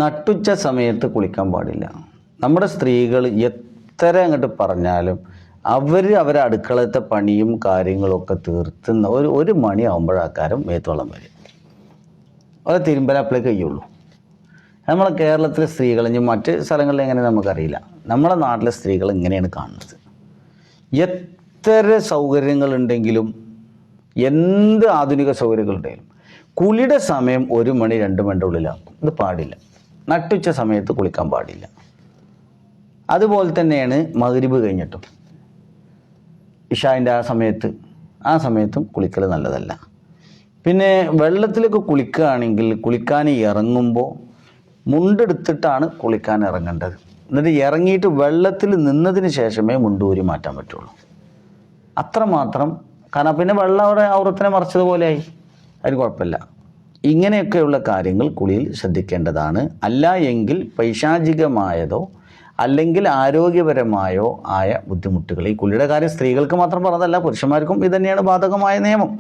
നട്ടുച്ച സമയത്ത് കുളിക്കാൻ പാടില്ല. നമ്മുടെ സ്ത്രീകൾ എത്ര അങ്ങോട്ട് പറഞ്ഞാലും അവരെ അടുക്കളത്തെ പണിയും കാര്യങ്ങളൊക്കെ തീർത്തുന്ന ഒരു മണിയാകുമ്പോഴാക്കാരും മേത്തോളം വരും. അത് തിരുമ്പലപ്പിലേക്ക് കഴിയുള്ളൂ. നമ്മളെ കേരളത്തിലെ സ്ത്രീകൾ, ഇനി മറ്റ് സ്ഥലങ്ങളിൽ എങ്ങനെ നമുക്കറിയില്ല, നമ്മളെ നാട്ടിലെ സ്ത്രീകൾ ഇങ്ങനെയാണ് കാണുന്നത്. എത്ര സൗകര്യങ്ങളുണ്ടെങ്കിലും എന്ത് ആധുനിക സൗകര്യങ്ങളുണ്ടെങ്കിലും കുളിയുടെ സമയം 1 മണി 2 മണിയുടെ ഉള്ളിലാക്കും. ഇത് പാടില്ല. നട്ടുച്ച സമയത്ത് കുളിക്കാൻ പാടില്ല. അതുപോലെ തന്നെയാണ് മഗ്‌രിബ് കഴിഞ്ഞിട്ടും ഇശാൻ്റെ ആ സമയത്തും കുളിക്കൽ നല്ലതല്ല. പിന്നെ വെള്ളത്തിലേക്ക് കുളിക്കുകയാണെങ്കിൽ കുളിക്കാൻ ഇറങ്ങുമ്പോൾ മുണ്ടെടുത്തിട്ടാണ് കുളിക്കാൻ ഇറങ്ങേണ്ടത്. എന്നിട്ട് ഇറങ്ങിയിട്ട് വെള്ളത്തിൽ നിന്നതിന് ശേഷമേ മുണ്ടൂരി മാറ്റാൻ പറ്റുള്ളൂ. അത്രമാത്രം. കാരണം പിന്നെ വെള്ളം അവിടെ ഔറത്തിനെ മറച്ചതുപോലെയായി, അതിന് കുഴപ്പമില്ല. ഇങ്ങനെയൊക്കെയുള്ള കാര്യങ്ങൾ കുളിയിൽ ശ്രദ്ധിക്കേണ്ടതാണ്. അല്ല എങ്കിൽ പൈശാചികമായതോ അല്ലെങ്കിൽ ആരോഗ്യപരമായോ ആയ ബുദ്ധിമുട്ടുകൾ. ഈ കുളിയുടെ കാര്യം സ്ത്രീകൾക്ക് മാത്രം പറഞ്ഞതല്ല, പുരുഷന്മാർക്കും ഇത് തന്നെയാണ് ബാധകമായ നിയമം.